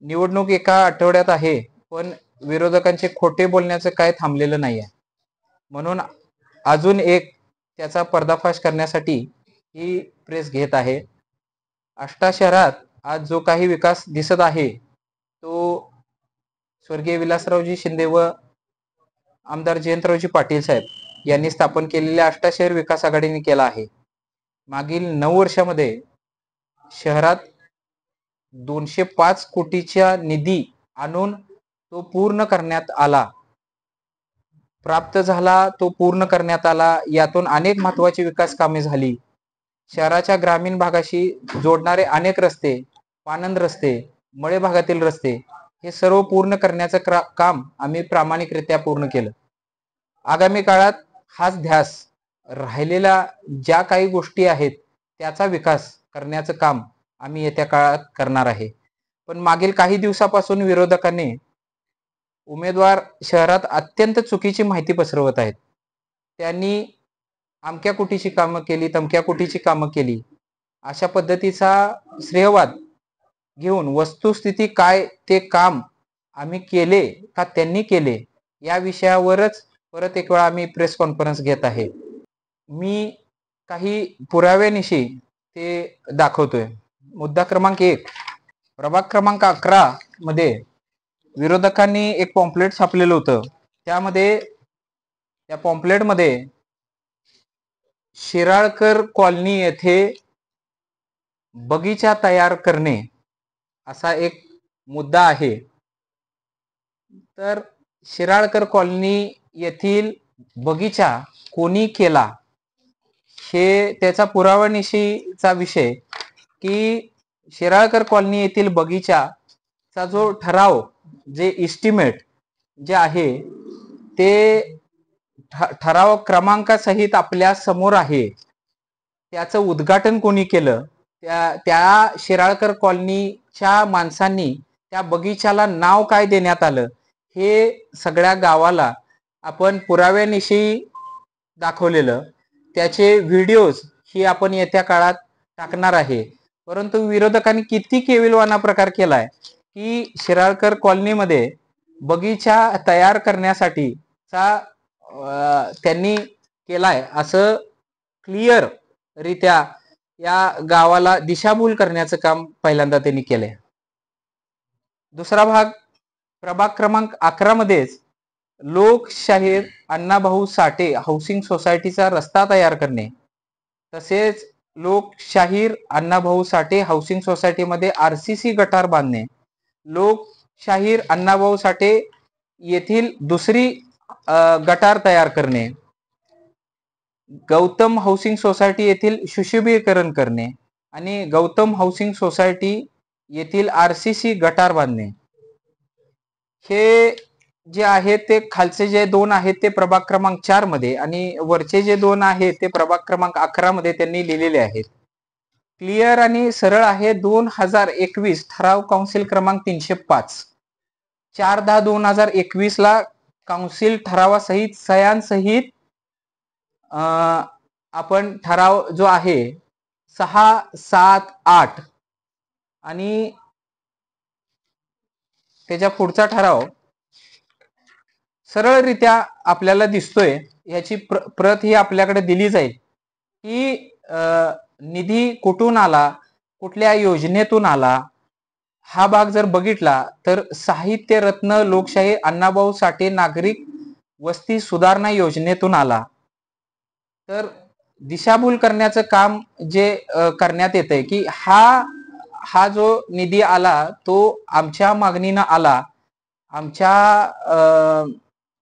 निवडणूक एका आठवड्यात आहे, पण विरोधकांचे खोटे बोलण्याचं काय थांबलेलं नाही आहे. म्हणून अजून एक त्याचा पर्दाफाश करण्यासाठी ही प्रेस घेत आहे. आष्टा शहरात आज जो काही विकास दिसत आहे तो स्वर्गीय विलासरावजी शिंदे व आमदार जयंतरावजी पाटील साहेब यांनी स्थापन केलेल्या आष्टा शहर विकास आघाडीने केला आहे. मागील 9 वर्षामध्ये शहरात 205 कोटीचा निधी आणून तो पूर्ण करण्यात आला, प्राप्त झाला, तो पूर्ण करण्यात आला. यातून अनेक महत्वाची विकास कामे झाली. शहराच्या ग्रामीण भागाशी जोडणारे अनेक रस्ते, पानंद रस्ते, मळे भागातील रस्ते हे सर्व पूर्ण करण्याचं काम आम्ही प्रामाणिकरित्या पूर्ण केलं. आगामी काळात हाच ध्यास राहिलेल्या ज्या काही गोष्टी आहेत त्याचा विकास करण्याचं काम आम्ही येत्या काळात करणार आहे. पण मागील काही दिवसापासून विरोधकांनी उमेदवार शहरात अत्यंत चुकीची माहिती पसरवत आहेत. त्यांनी अमक्या कुटीची कामं केली, तमक्या कुटीची कामं केली अशा पद्धतीचा श्रेयवाद घेऊन वस्तुस्थिती काय ते काम आम्ही केले का त्यांनी केले या विषयावरच परत एक वेळा आम्ही प्रेस कॉन्फरन्स घेत आहे. मी काही पुराव्यानिशी ते दाखवतोय. मुद्दा क्रमांक 1, प्रभाग क्रमांक 11 मध्ये विरोधकांनी एक पॉम्पलेट छापलेलं होतं. त्यामध्ये त्या पॉम्पलेटमध्ये शिराळकर कॉलनी येथे बगीचा तयार करणे असा एक मुद्दा आहे. तर शिराळकर कॉलनी येथील बगीचा कोणी केला हे त्याचा पुराव्यानिशीचा विषय की शिराळकर कॉलनी येथील बगीचाचा जो ठराव, जे इस्टिमेट जे आहे ते ठराव क्रमांकासहित आपल्या समोर आहे. त्याचं उद्घाटन कोणी केलं, त्या शिराळकर कॉलनीच्या माणसांनी त्या बगीचाला नाव काय देण्यात आलं हे सगळ्या गावाला आपण पुराव्यानिशी दाखवलेलं. त्याचे व्हिडिओज ही आपण येत्या काळात टाकणार आहे. परंतु विरोधकांनी किती केविलवाना प्रकार केलाय की शिराळकर कॉलनीमध्ये बगीचा तयार करण्यासाठीचा त्यांनी केलाय असं क्लिअर रित्या या गावाला दिशाभूल करण्याचं काम पहिल्यांदा त्यांनी केलंय. दुसरा भाग प्रभाग क्रमांक 11 मध्येच लोकशाहीर अण्णाभाऊ साठे हाऊसिंग सोसायटीचा रस्ता तयार करणे, तसेच लोकशाहीर अण्णाभाऊ साठे हाऊसिंग सोसायटीमध्ये आरसीसी गटार बांधणे, लोकशाहीर अण्णाभाऊ साठे येथील दुसरी गटार तयार करणे, गौतम हाऊसिंग सोसायटी येथील सुशोभीकरण करणे आणि गौतम हाऊसिंग सोसायटी येथील आरसीसी गटार बांधणे, हे जे आहेत ते खालचे जे 2 आहेत ते प्रभाग क्रमांक 4 मध्ये आणि वरचे जे 2 आहेत ते प्रभाग क्रमांक 11 मध्ये त्यांनी लिहिलेले आहेत. क्लिअर आणि सरळ आहे. 2021 ठराव काउन्सिल क्रमांक 305 4/10/2021 ला काउन्सिल ठरावासहित सह्यांसहित आपण ठराव जो आहे 678 आणि त्याच्या पुढचा ठराव सरळरित्या आपल्याला दिसतोय. याची प्रत ही आपल्याकडे दिली जाईल की निधी कुठून आला, कुठल्या योजनेतून आला. हा भाग जर बघितला तर साहित्य रत्न लोकशाही अण्णाभाऊ साठे नागरिक वस्ती सुधारणा योजनेतून आला. तर दिशाभूल करण्याचं काम जे करण्यात येतंय की हा जो निधी आला तो आमच्या मागणीनं आला, आमच्या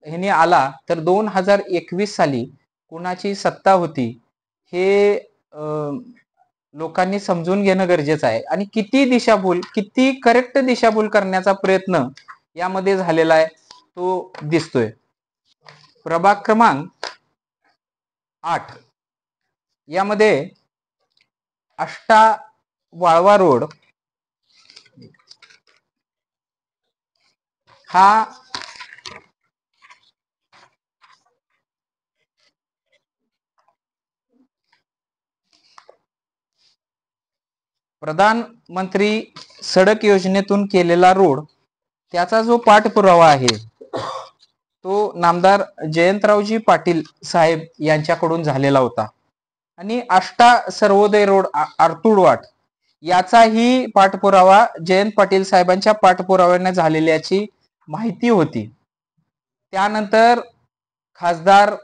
ह्याने आला. तर 2021 साली कुणाची सत्ता होती हे लोकांनी समजून घेणं गरजेचं आहे. आणि किती दिशाभूल, किती करेक्ट दिशाभूल करण्याचा प्रयत्न यामध्ये झालेला आहे तो दिसतोय. प्रभाग क्रमांक 8 यामध्ये आष्टा वाळवा रोड हा प्रधानमंत्री सडक योजनेतून केलेला रोड, त्याचा जो पाठपुरावा आहे तो नामदार जयंतरावजी पाटील साहेब यांच्याकडून झालेला होता. आणि अष्टा सर्वोदय रोड आर्तुडवाट याचाही पाठपुरावा जयंत पाटील साहेबांच्या पाठपुराव्याने झालेल्याची माहिती होती. त्यानंतर खासदार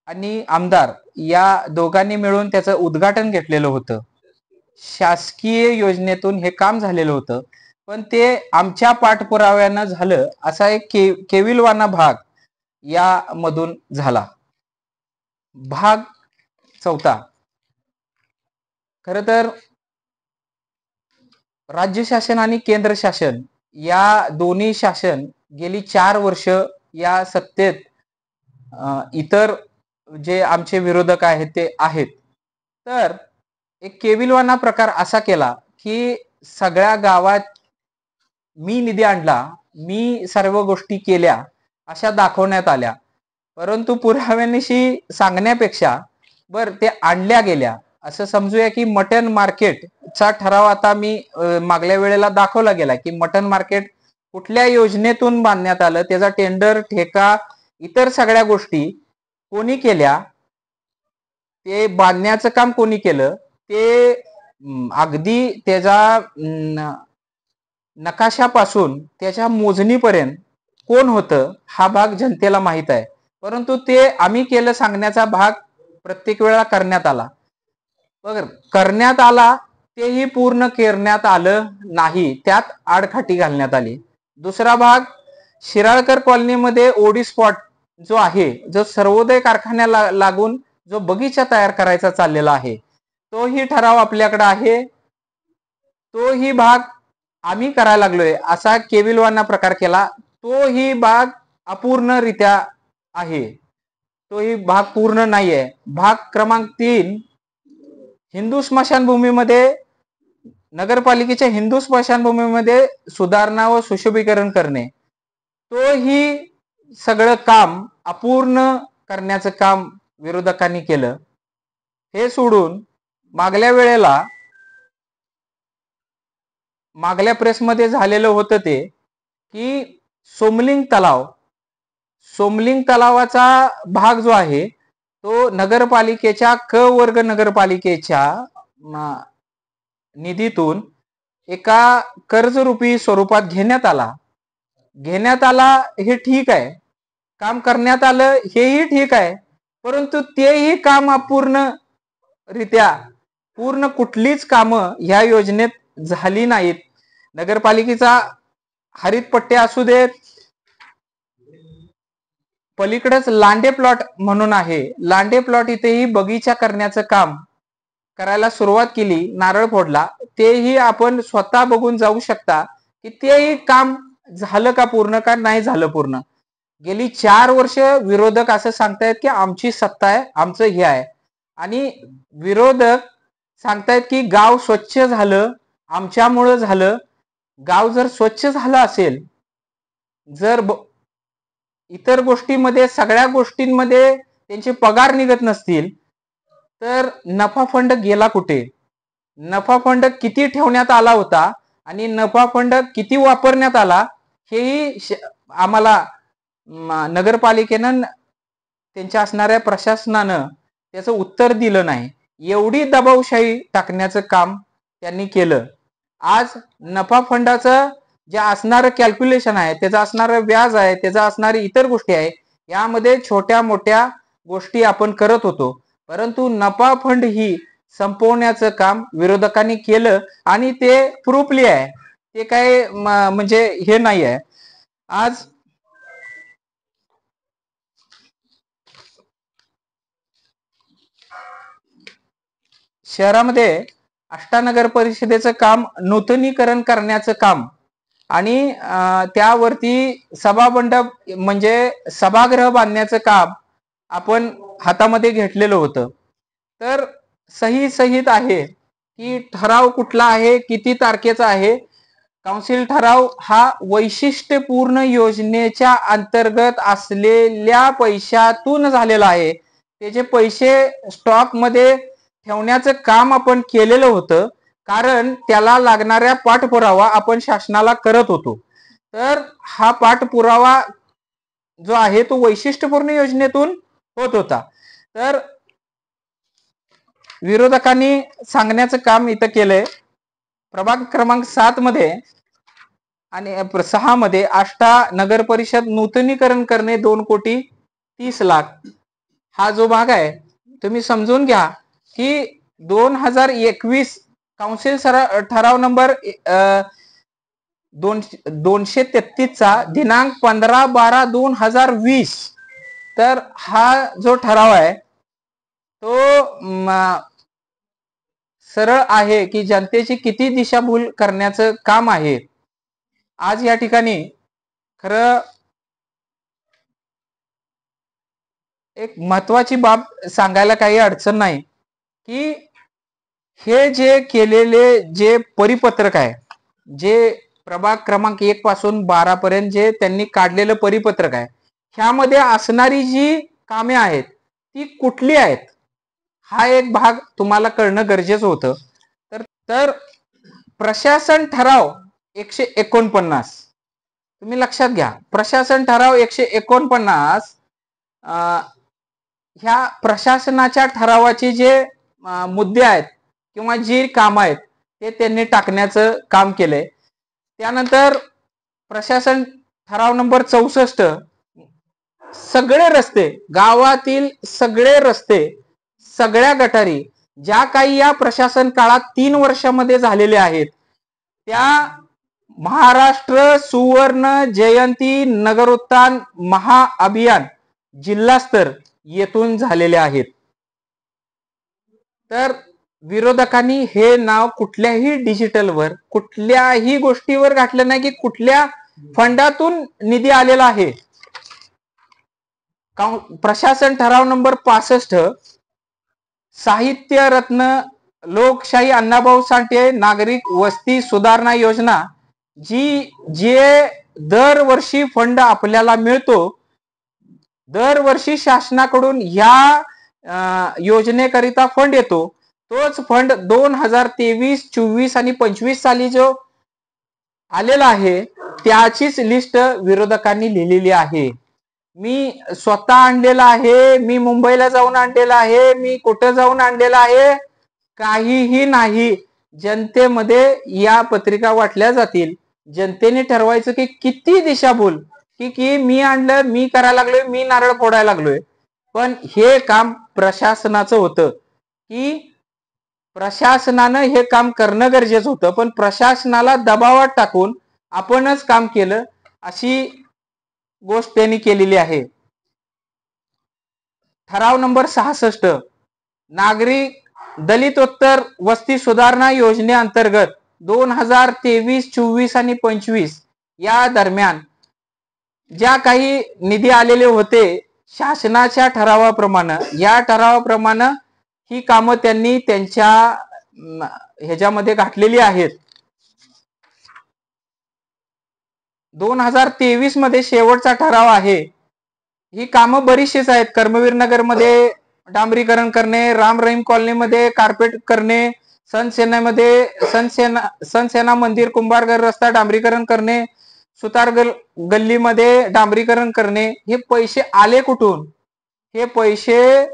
आणि आमदार या दोघांनी मिळून त्याचं उद्घाटन घेतलेलं होतं. शासकीय योजनेतून हे काम झालेलं होतं, पण ते आमच्या पाठपुराव्यानं झालं असा एक केविलवाना भाग यामधून झाला. भाग चौथा. खर तर राज्य शासन आणि केंद्र शासन या दोन्ही शासन गेली 4 वर्ष या सत्तेत इतर जे आमचे विरोधक आहेत ते आहेत. तर एक केविलवाना प्रकार असा केला की सगळ्या गावात मी निधी आणला, मी सर्व गोष्टी केल्या अशा दाखवण्यात आल्या. परंतु पुराव्यानिशी सांगण्यापेक्षा ते आणल्या गेल्या. असं समजूया की मटन मार्केटचा ठराव आता मी मागल्या वेळेला दाखवला गेला की मटन मार्केट कुठल्या योजनेतून बांधण्यात आलं, त्याचा टेंडर, ठेका, इतर सगळ्या गोष्टी कोणी केल्या, ते बांधण्याचं काम कोणी केलं, ते अगदी त्याचा नकाशापासून त्याच्या मोजणीपर्यंत कोण होतं हा भाग जनतेला माहित आहे. परंतु ते आम्ही केलं सांगण्याचा भाग प्रत्येक वेळा करण्यात आला. करण्यात आला तेही पूर्ण करण्यात आलं नाही, त्यात आडखाटी घालण्यात आली. दुसरा भाग, शिराळकर कॉलनीमध्ये ओडी स्पॉट जो आहे, जो सर्वोदय कारखान्याला लागून जो बगीचा तयार करायचा चाललेला आहे, तोही ठराव आपल्याकडे आहे. तोही भाग आम्ही करायला लागलोय असा केविलवाना प्रकार केला. तोही भाग अपूर्णरित्या आहे, तोही भाग पूर्ण नाहीये. भाग क्रमांक 3, हिंदू स्मशानभूमीमध्ये, नगरपालिकेच्या हिंदू स्मशानभूमीमध्ये सुधारणा व सुशोभीकरण करणे, तोही सगळं काम अपूर्ण करण्याचं काम विरोधकांनी केलं. हे सोडून मागल्या वेळेला मागल्या प्रेसमध्ये झालेलं होतं ते की सोमलिंग तलावाचा भाग जो आहे तो नगरपालिकेच्या क वर्ग नगरपालिकेच्या निधीतून एका कर्जरूपी स्वरूपात घेण्यात आला. हे ठीक आहे, काम करण्यात आलं हेही ठीक आहे, परंतु तेही काम पूर्ण कुठलीच कामं ह्या योजनेत झाली नाहीत. नगरपालिकेचा हरित पट्टे असू देत, पलीकडेच लांडे प्लॉट म्हणून आहे, लांडे प्लॉट इथेही बगीचा करण्याचं काम करायला सुरुवात केली, नारळ फोडला, तेही आपण स्वतः बघून जाऊ शकता की तेही काम झालं का पूर्ण, का नाही झालं पूर्ण. गेली 4 वर्ष विरोधक असं सांगतायत की आमची सत्ता आहे, आमचं हे आहे, आणि विरोधक सांगतायत की गाव स्वच्छ झालं, आमच्यामुळं झालं. गाव जर स्वच्छ झालं असेल, जर इतर गोष्टींमध्ये, सगळ्या गोष्टींमध्ये त्यांचे पगार निघत नसतील, तर नफा फंड गेला कुठे, नफा फंड किती ठेवण्यात आला होता आणि नफा फंड किती वापरण्यात आला, हेही आम्हाला नगरपालिकेनं, त्यांच्या असणाऱ्या प्रशासनानं त्याचं उत्तर दिलं नाही. एवढी दबावशाही टाकण्याचं काम त्यांनी केलं. आज नफा फंडाचं जे असणारं कॅल्क्युलेशन आहे, त्याचं असणारं व्याज आहे, त्याचं असणारी इतर गोष्टी आहे, यामध्ये छोट्या मोठ्या गोष्टी आपण करत होतो, परंतु नफा फंड ही संपवण्याचं काम विरोधकांनी केलं आणि ते प्रूफली आहे, ते काय म्हणजे हे नाही आहे. आज शहरामध्ये अष्टानगर परिषदेचं काम, नूतनीकरण करण्याचं काम आणि त्यावरती सभामंडप म्हणजे सभागृह बांधण्याचं काम आपण हातामध्ये घेतलेलं होतं. तर सही सहित आहे की ठराव कुठला आहे, किती तारखेचा आहे. काउन्सिल ठराव हा वैशिष्ट्यपूर्ण योजनेच्या अंतर्गत असलेल्या पैशातून झालेला आहे. त्याचे पैसे स्टॉक मध्ये ठेवण्याचं काम आपण केलेलं होतं, कारण त्याला लागणाऱ्या पाठपुरावा आपण शासनाला करत होतो. तर हा पाठपुरावा जो आहे तो वैशिष्ट्यपूर्ण योजनेतून होत होता. तर विरोधकांनी सांगण्याचं काम इथं केलंय. प्रभाग क्रमांक 7 मध्ये आणि 6 मध्ये आष्टा नगर परिषद नूतनीकरण करणे 2,30,00,000 हा जो भाग आहे तुम्ही समजून घ्या की 2021 काउन्सिल ठराव नंबर 233 चा दिनांक 15/12/2020 तर हा जो ठराव आहे तो सरळ आहे की जनतेची किती दिशाभूल करण्याचं काम आहे. आज या ठिकाणी खरं एक महत्वाची बाब सांगायला काही अडचण नाही की हे जे केलेले जे परिपत्रक आहे, जे प्रभाग क्रमांक 1 पासून 12 पर्यंत जे त्यांनी काढलेलं परिपत्रक आहे, ह्यामध्ये असणारी जी कामे आहेत ती कुठली आहेत हा एक भाग तुम्हाला कळणं गरजेचं होतं. तर प्रशासन ठराव 149 तुम्ही लक्षात घ्या. प्रशासन ठराव 149 ह्या प्रशासनाच्या ठरावाचे जे मुद्दे आहेत किंवा जी काम आहेत ते त्यांनी टाकण्याचं काम केलंय. त्यानंतर प्रशासन ठराव नंबर 64 सगळे रस्ते, गावातील सगळे रस्ते, सगळ्या गटारी ज्या काही या प्रशासन काळात 3 वर्षामध्ये झालेले आहेत त्या महाराष्ट्र सुवर्ण जयंती नगरोत्थान महाअभियान जिल्हास्तर येथून झालेले आहेत. तर विरोधकांनी हे नाव कुठल्याही डिजिटलवर कुठल्याही गोष्टीवर घातलं नाही की कुठल्या फंडातून निधी आलेला आहे. प्रशासन ठराव नंबर 65 साहित्य रत्न लोकशाही अण्णाभाऊ साठे नागरिक वस्ती सुधारणा योजना जे दरवर्षी फंड आपल्याला मिळतो. दरवर्षी शासनाकडून ह्या योजनेकरिता फंड येतो. तोच फंड 2023, 24 आणि 25 साली जो आलेला आहे त्याचीच लिस्ट विरोधकांनी लिहिलेली आहे. मी स्वतः आणलेला आहे, मी मुंबईला जाऊन आणलेला आहे, मी कुठं जाऊन आणलेला आहे, काहीही नाही. जनतेमध्ये या पत्रिका वाटल्या जातील. जनतेने ठरवायचं की किती दिशाभूल की मी आणलं, मी करायला लागलोय, मी नारळ फोडायला लागलोय. पण हे काम प्रशासनाचं होतं की प्रशासनानं हे काम करणं गरजेचं होतं. पण प्रशासनाला दबावात टाकून आपणच काम केलं अशी गोष्ट त्यांनी केलेली आहे. ठराव नंबर 66 नागरिक दलितोत्तर वस्ती सुधारणा योजनेअंतर्गत 2023, 24 आणि 25 या दरम्यान ज्या काही निधी आलेले होते शासनाच्या ठरावाप्रमाणे या ठरावाप्रमाणे ही कामं त्यांनी त्यांच्या ह्याच्यामध्ये घातलेली आहेत. 2023 मध्ये शेवटचा ठराव आहे. ही कामं बरीचशीच आहेत. कर्मवीर नगर मध्ये डांबरीकरण करणे, राम रहीम कॉलनीमध्ये कार्पेट करणे, सनसेना मंदिर कुंभारघर रस्ता डांबरीकरण करणे, सुतार गल्लीमध्ये डांबरीकरण करणे. हे पैसे आले कुठून? हे पैसे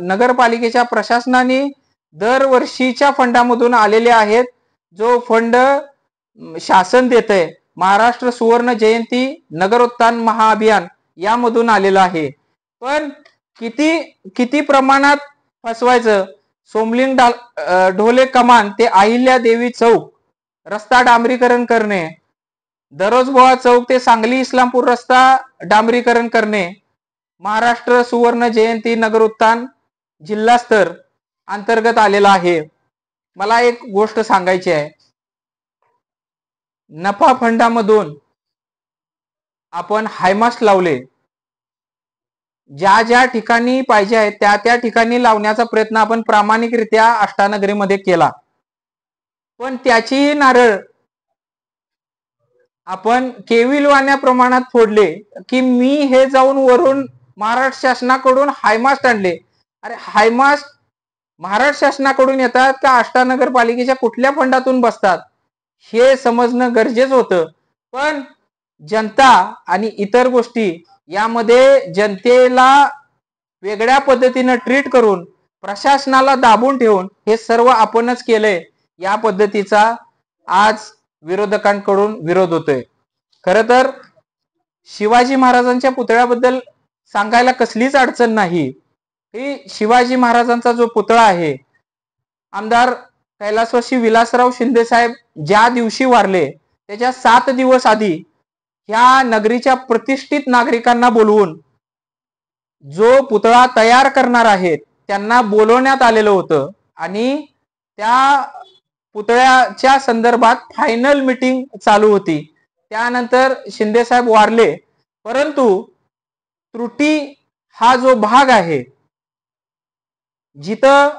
नगरपालिकेच्या प्रशासनाने दरवर्षीच्या फंडामधून आलेले आहेत. जो फंड शासन देतंय महाराष्ट्र सुवर्ण जयंती नगरोत्थान महाअभियान यामधून आलेला आहे. पण किती प्रमाणात फसवायचं? सोमलिंग ढोले कमान ते अहिल्या देवी चौक रस्ता डांबरीकरण करणे, दरोजबोळा चौक ते सांगली इस्लामपूर रस्ता डांबरीकरण करणे महाराष्ट्र सुवर्ण जयंती नगरोत्थान जिल्हास्तर अंतर्गत आलेला आहे. मला एक गोष्ट सांगायची आहे. नफा फंडामधून आपण हायमास्ट लावले. ज्या ठिकाणी पाहिजे आहे त्या ठिकाणी लावण्याचा प्रयत्न आपण प्रामाणिकरित्या अष्टानगरीमध्ये केला. पण त्याचीही नारळ आपण केविलवाण्या प्रमाणात फोडले की मी हे जाऊन वरून महाराष्ट्र शासनाकडून हायमास्ट आणले. अरे हायमास्ट महाराष्ट्र शासनाकडून येतात का अष्टानगरपालिकेच्या कुठल्या फंडातून बसतात हे समजणं गरजेचं होतं. पण जनता आणि इतर गोष्टी यामध्ये जनतेला वेगळ्या पद्धतीनं ट्रीट करून प्रशासनाला दाबून ठेवून हे सर्व आपणच केलंय. या पद्धतीचा आज विरोधकांकडून विरोध होतोय. खरं तर शिवाजी महाराजांच्या पुतळ्याबद्दल सांगायला कसलीच अडचण नाही. ही शिवाजी महाराजांचा जो पुतळा आहे, आमदार कैलासवासी विलासराव शिंदे साहेब ज्या दिवशी वारले त्याच्या 7 दिवस आधी ह्या नगरीच्या प्रतिष्ठित नागरिकांना बोलवून जो पुतळा तयार करणार आहेत त्यांना बोलवण्यात आलेलं होतं आणि त्या पुतळ्याच्या संदर्भात फायनल मीटिंग चालू होती. त्यानंतर शिंदे साहेब वारले. परंतु त्रुटी हा जो भाग आहे जिथं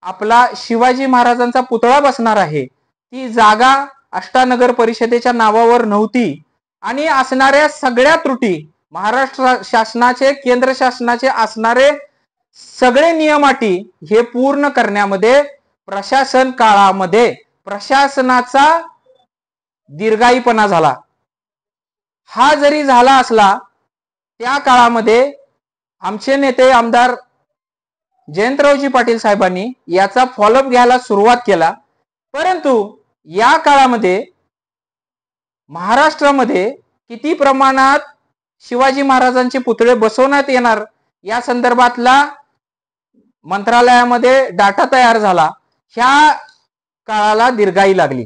आपला शिवाजी महाराजांचा पुतळा बसणार आहे ती जागा अष्टानगर परिषदेच्या नावावर नव्हती आणि असणाऱ्या सगळ्या त्रुटी महाराष्ट्र शासनाचे केंद्र शासनाचे असणारे सगळे नियम अटी हे पूर्ण करण्यामध्ये प्रशासन काळामध्ये प्रशासनाचा दीर्घाईपणा झाला. हा जरी झाला असला त्या काळामध्ये आमचे नेते आमदार जयंतरावजी पाटील साहेबांनी याचा फॉलोअप घ्यायला सुरुवात केला. परंतु या काळामध्ये महाराष्ट्रामध्ये किती प्रमाणात शिवाजी महाराजांचे पुतळे बसवण्यात येणार या संदर्भातला मंत्रालयामध्ये डाटा तयार झाला. ह्या काळाला दीर्घाई लागली.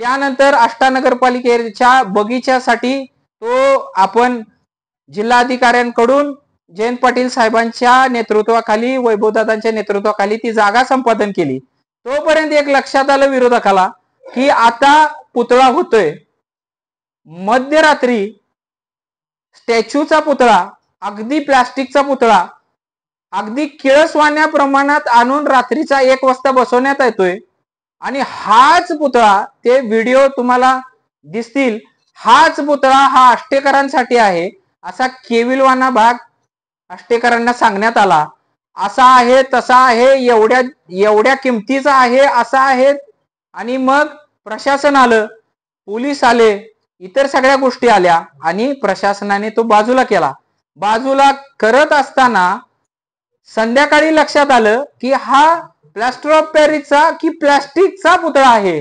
त्यानंतर अष्टानगरपालिकेच्या बगीच्यासाठी तो आपण जिल्हाधिकाऱ्यांकडून जयंत पाटील साहेबांच्या नेतृत्वाखाली वैभवदादांच्या नेतृत्वाखाली ती जागा संपादन केली. तोपर्यंत एक लक्षात आलं विरोधकाला की आता पुतळा होतोय. मध्यरात्री स्टॅच्यूचा पुतळा अगदी प्लास्टिकचा पुतळा अगदी किळसवाण्या प्रमाणात आणून रात्रीचा 1 वाजता बसवण्यात येतोय आणि हाच पुतळा ते व्हिडिओ तुम्हाला दिसतील. हाच पुतळा हा आष्टेकरांसाठी आहे असा केविलवाना भाग आष्टेकरांना सांगण्यात आला. असा आहे तसा आहे एवढ्या किमतीचा आहे असा आहे आणि मग प्रशासन आलं, पोलीस आले, इतर सगळ्या गोष्टी आल्या आणि प्रशासनाने तो बाजूला केला. बाजूला करत असताना संध्याकाळी लक्षात आलं की हा प्लास्टर ऑफ पॅरिसचा की प्लास्टिकचा पुतळा आहे.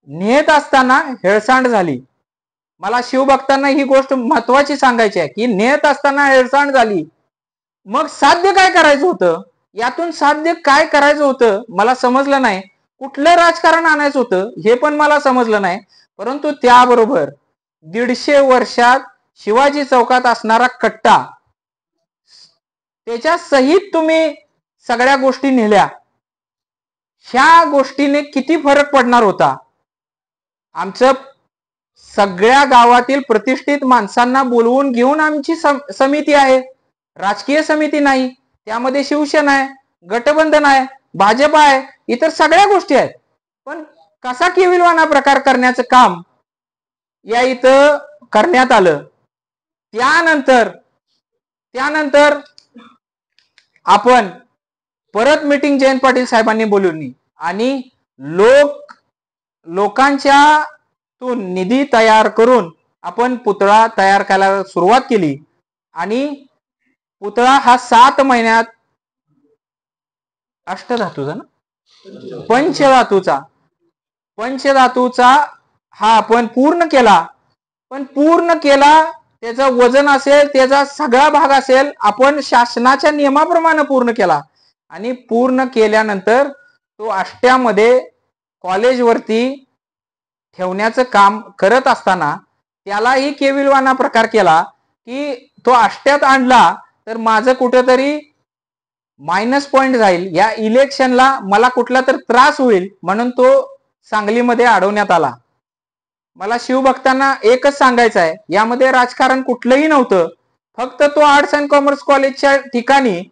नेत असताना हेळसांड झाली. मला शिवभक्तांना ही गोष्ट महत्वाची सांगायची आहे की नेत असताना हेळसांड झाली. मग साध्य काय करायचं होतं, यातून साध्य काय करायचं होतं मला समजलं नाही. कुठलं राजकारण आणायचं होतं हे पण मला समजलं नाही. परंतु त्याबरोबर 150 वर्षात शिवाजी चौकात असणारा कट्टा त्याच्या सहित तुम्ही सगळ्या गोष्टी नेल्या. ह्या गोष्टीने किती फरक पडणार होता. आमचं सगळ्या गावातील प्रतिष्ठित माणसांना बोलवून घेऊन आमची समिती आहे, राजकीय समिती नाही. त्यामध्ये शिवसेना आहे, गठबंधन आहे, भाजप आहे, इतर सगळ्या गोष्टी आहेत. पण कसा केविलवाना प्रकार करण्याचं काम या इथं करण्यात आलं. त्यानंतर आपण परत मीटिंग जयंत पाटील साहेबांनी बोलवली आणि लोकांच्या तो निधी तयार करून आपण पुतळा तयार करायला सुरुवात केली आणि पुतळा हा 7 महिन्यात अष्टधातूचा ना पंचधातूचा हा आपण पूर्ण केला. पण पूर्ण केला त्याचं वजन असेल, त्याचा सगळा भाग असेल, आपण शासनाच्या नियमाप्रमाणे पूर्ण केला आणि पूर्ण केल्यानंतर तो आष्ट्यामध्ये कॉलेजवरती ठेवण्याचं काम करत असताना त्यालाही केविलवाना प्रकार केला की तो आष्ट्यात आणला तर माझं कुठेतरी मायनस पॉइंट जाईल, या इलेक्शनला मला कुठला तर त्रास होईल म्हणून तो सांगलीमध्ये अडवण्यात आला. मला शिवभक्तांना एकच सांगायचं आहे, यामध्ये राजकारण कुठलंही नव्हतं. फक्त तो आर्ट्स अँड कॉमर्स कॉलेजच्या ठिकाणी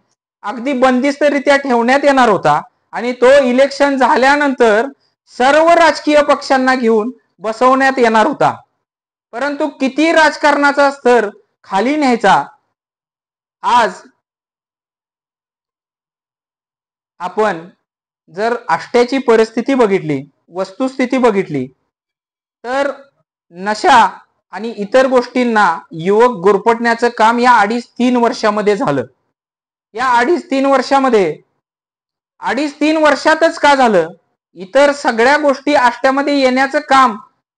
अगदी बंदिस्तरित्या ठेवण्यात येणार होता आणि तो इलेक्शन झाल्यानंतर सर्व राजकीय पक्षांना घेऊन बसवण्यात येणार होता. परंतु किती राजकारणाचा स्तर खाली न्यायचा आज आपण जर आष्ट्याची परिस्थिती बघितली, वस्तुस्थिती बघितली, तर नशा आणि इतर गोष्टींना युवक गुरफटण्याचं काम या 2.5-3 वर्षामध्ये झालं. या 2.5-3 वर्षामध्ये 2.5-3 वर्षातच का झालं? इतर सगळ्या गोष्टी आष्ट्यामध्ये येण्याचं काम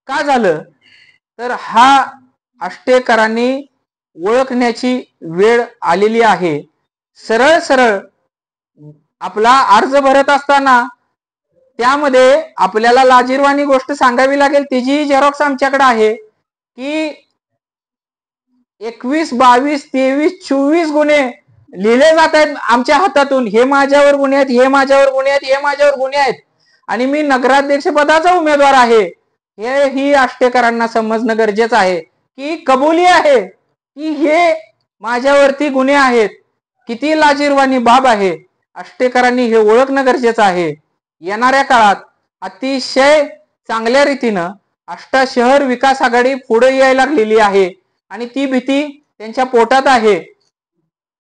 का झालं? तर हा आष्टेकरांनी ओळखण्याची वेळ आलेली आहे. सरळ सरळ आपला अर्ज भरत असताना त्यामध्ये आपल्याला लाजिरवाणी गोष्ट सांगावी लागेल, त्याची झेरॉक्स आमच्याकडे आहे की 21, 22, 23, 24 गुन्हे लिहिले जात आहेत आमच्या हातातून. हे माझ्यावर गुन्हे आहेत, हे माझ्यावर गुन्हे आहेत, हे माझ्यावर गुन्हे आहेत, आणि मी नगराध्यक्ष पदाचा उमेदवार आहे. हे ही आष्टेकरांना समजणं गरजेचं आहे की कबुली आहे की हे माझ्यावरती गुन्हे आहेत. किती लाजिरवाणी बाब आहे. आष्टेकरांनी हे ओळखणं गरजेचं आहे. येणाऱ्या काळात अतिशय चांगल्या रीतीनं आष्टा शहर विकास आघाडी पुढे यायला लागलेली आहे आणि ती भीती त्यांच्या पोटात आहे.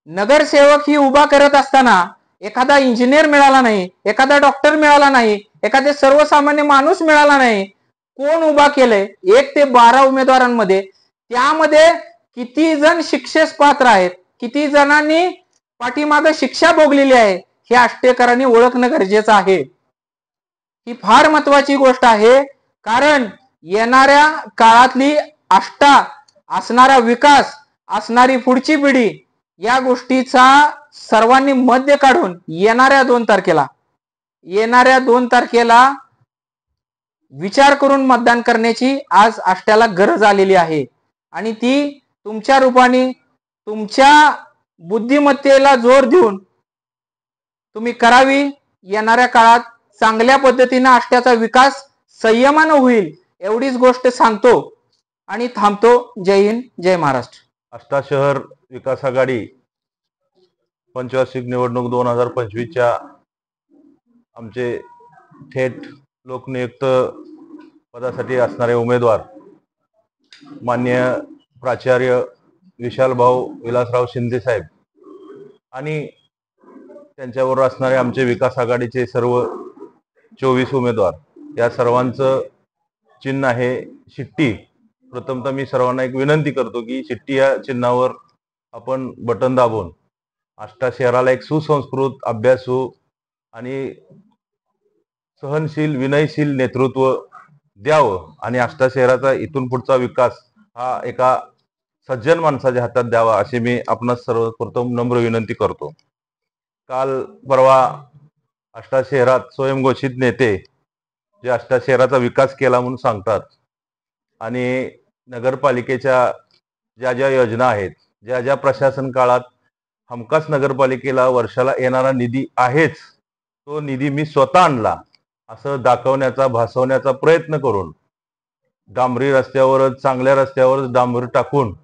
नगरसेवक ही उभा करत असताना एखादा इंजिनियर मिळाला नाही, एखादा डॉक्टर मिळाला नाही, एखादे सर्वसामान्य माणूस मिळाला नाही. कोण उभा केलंय? 1 ते 12 उमेदवारांमध्ये त्यामध्ये किती जण शिक्षेस पात्र आहेत, किती जणांनी पाठीमागे शिक्षा भोगलेली आहे, हे आष्टेकरांनी ओळखणं गरजेचं आहे. ही फार महत्वाची गोष्ट आहे. कारण येणाऱ्या काळातली आष्टा, असणारा विकास, असणारी पुढची पिढी या गोष्टीचा सर्वांनी मध्य काढून येणाऱ्या 2 तारखेला विचार करून मतदान करण्याची आज आष्ट्याला गरज आलेली आहे. आणि ती तुमच्या रूपाने, तुमच्या बुद्धिमत्तेला जोर देऊन तुम्ही करावी. येणाऱ्या काळात चांगल्या पद्धतीने आष्ट्याचा विकास संयमानं होईल एवढीच गोष्ट सांगतो आणि थांबतो. जय हिंद, जय महाराष्ट्र. आष्टा शहर विकास आघाडी पंचवार्षिक निवडणूक 2025च्या आमचे थेट लोकनियुक्त पदासाठी असणारे उमेदवार माननीय प्राचार्य विशालभाऊ विलासराव शिंदे साहेब आणि त्यांच्यावर असणारे आमचे विकास आघाडीचे सर्व 24 उमेदवार, या सर्वांचं चिन्ह आहे शिट्टी. प्रथमतः मी सर्वांना एक विनंती करतो की शिट्टी या चिन्हावर आपण बटन दाबून आष्टा शहराला एक सुसंस्कृत, अभ्यासू आणि सहनशील, विनयशील नेतृत्व द्यावं आणि आष्टा शहराचा इथून पुढचा विकास हा एका सज्जन माणसाच्या हातात द्यावा अशी मी आपणास सर्वप्रथम नम्र विनंती करतो. काल परवा आष्टा शहरात स्वयंघोषित नेते जे आष्टा शहराचा विकास केला म्हणून सांगतात आणि नगरपालिकेच्या ज्या ज्या योजना आहेत, ज्या ज्या प्रशासन काळात हमखास नगरपालिकेला वर्षाला येणारा निधी आहेच, तो निधी मी स्वतः आणला असं दाखवण्याचा, भासवण्याचा प्रयत्न करून डांबरी रस्त्यावरच, चांगल्या रस्त्यावरच डांबरी टाकून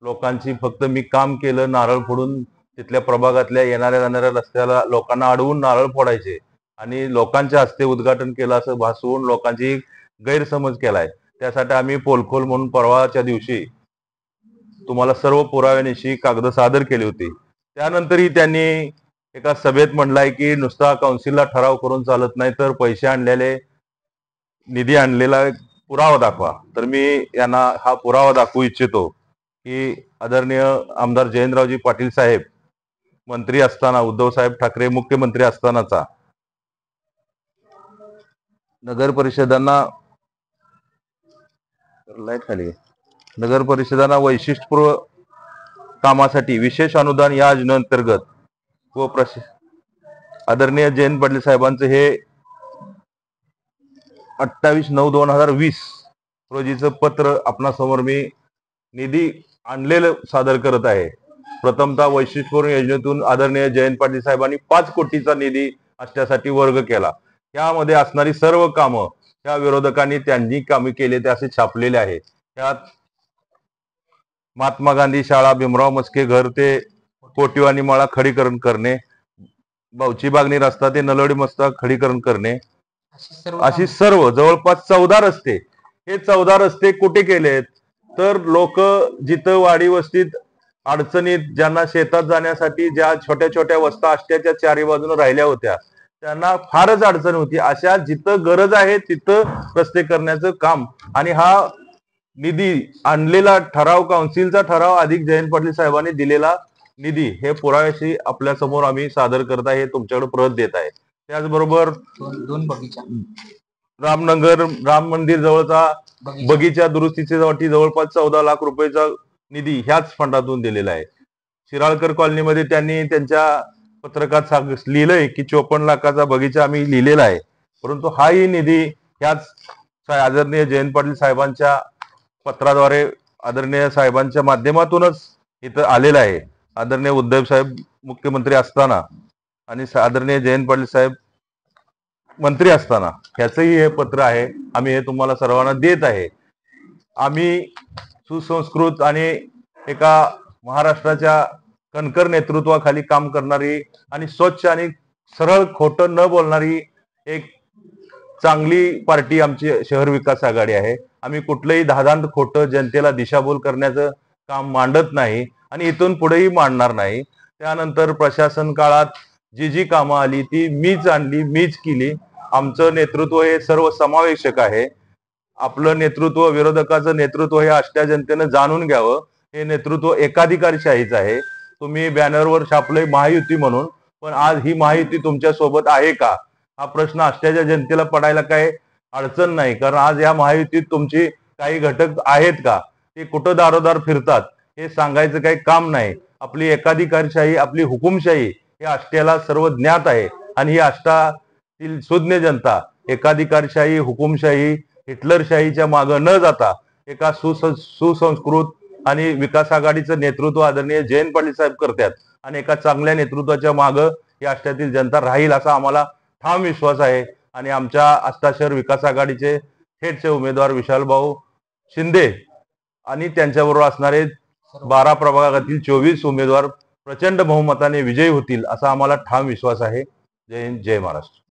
लोकांची फक्त मी काम केलं, नारळ फोडून तिथल्या प्रभागातल्या येणाऱ्या जाणाऱ्या रस्त्याला लोकांना अडवून नारळ फोडायचे आणि लोकांच्या हस्ते उद्घाटन केलं असं भासवून लोकांची गैरसमज केलाय. त्यासाठी आम्ही पोलखोल म्हणून परवाच्या दिवशी तुम्हाला सर्व पुराव्यानिशी कागद सादर केली होती. त्यानंतरही त्यांनी एका सभेत म्हणलाय की नुसता काउन्सिलला ठराव करून चालत नाही, तर पैसे आणलेले, निधी आणलेला पुरावा दाखवा. तर मी यांना हा पुरावा दाखवू इच्छितो की आदरणीय आमदार जयंतरावजी पाटील साहेब मंत्री असताना, उद्धव साहेब ठाकरे मुख्यमंत्री असतानाचा नगर परिषदांना वैशिष्ट्यपूर्ण कामासाठी विशेष अनुदान या योजनेअंतर्गत व आदरणीय जयंत पाटील साहेबांचं हे 28/9/2020 रोजीचं पत्र आपणासमोर मी निधी आणलेलं सादर करत आहे. प्रथमतः वैशिष्ट्यपूर्ण योजनेतून आदरणीय जयंत पाटील साहेबांनी 5 कोटीचा निधी आष्ट्यासाठी वर्ग केला. यामध्ये असणारी सर्व कामं त्या विरोधकांनी त्यांनी कामे केले ते असे छापलेले आहे. त्यात महात्मा गांधी शाळा, भीमराव मस्के घर ते कोटिवानी माळा खडीकरण करणे, बावची बागणी रस्ता ते नलवडी मस्ता खडीकरण करणे, अशी सर्व जवळपास 14 रस्ते. हे 14 रस्ते कुठे केलेत? तर लोक जिथं वाडी वस्तीत अडचणीत, ज्यांना शेतात जाण्यासाठी ज्या छोट्या छोट्या वस्त्या आष्ट्याच्या चारी बाजूने राहिल्या होत्या, त्यांना फारच अडचण होती. अशा जिथं गरज आहे तिथं रस्ते करण्याचं काम आणि हा निधी आणलेला ठराव, काउन्सिलचा ठराव अधिक जयंत पाटील साहेबांनी दिलेला निधी हे पुराव्याशी आपल्या समोर आम्ही सादर करत आहे, तुमच्याकडे प्रत देत आहे. त्याचबरोबर दोन बगीचा रामनगर राम मंदिर जवळचा बगीचा दुरुस्तीसाठी जवळपास 14 लाख रुपयाचा निधी ह्याच फंडातून दिलेला आहे. शिराळकर कॉलनीमध्ये त्यांनी त्यांच्या पत्रकात लिहिलंय की 54 लाखाचा बगीचा आम्ही लिहिलेला आहे, परंतु हाही निधी ह्याच आदरणीय जयंत पाटील साहेबांच्या पत्राद्वारे आदरणीय साहेबांच्या माध्यमातूनच इथं आलेला आहे. आदरणीय उद्धव साहेब मुख्यमंत्री असताना आणि आदरणीय जयंत पाटील साहेब मंत्री असताना ह्याचंही हे पत्र आहे. आम्ही हे तुम्हाला सर्वांना देत आहे. आम्ही सुसंस्कृत आणि एका महाराष्ट्राच्या कणकर नेतृत्वाखाली काम करणारी आणि स्वच्छ आणि सरळ खोटं न बोलणारी एक चांगली पार्टी आमची शहर विकास आघाडी आहे. आम्ही कुठलंही धादांत खोटं जनतेला दिशाभूल करण्याचं काम मांडत नाही आणि इथून पुढेही मांडणार नाही. त्यानंतर प्रशासन काळात जी जी कामं आली ती मीच आणली, मीच केली. आमचं नेतृत्व हे सर्व समावेशक आहे. आपलं नेतृत्व, विरोधकाचं नेतृत्व हे आष्ट्या जनतेनं जाणून घ्यावं. हे नेतृत्व एकाधिकारशाहीच आहे. तुम्ही बॅनरवर छापलंय महायुती म्हणून, पण आज ही महायुती तुमच्या सोबत आहे का हा प्रश्न आष्ट्याच्या जनतेला पडायला काय अडचण नाही. कारण आज या महायुतीत तुमची काही घटक आहेत का, ते कुठं दारोदार फिरतात हे सांगायचं काही काम नाही. आपली एकाधिकारशाही, आपली हुकुमशाही हे आष्ट्याला सर्व ज्ञात आहे आणि ही आष्ट्यातील सुज्ञ जनता एकाधिकारशाही, हुकुमशाही, हिटलरशाहीच्या मागं न जाता एका सुसंस्कृत आणि विकास आघाडीचं नेतृत्व आदरणीय जयंत पाटील साहेब करतात आणि एका चांगल्या नेतृत्वाच्या मागं या आष्ट्यातील जनता राहील असा आम्हाला ठाम विश्वास आहे. आणि आमच्या आष्टा शहर विकास आघाडीचे थेटचे उमेदवार विशालभाऊ शिंदे आणि त्यांच्याबरोबर असणारे 12 प्रभागातील 24 उमेदवार प्रचंड बहुमताने विजयी होतील असा आम्हाला ठाम विश्वास आहे. जय हिंद, जय महाराष्ट्र.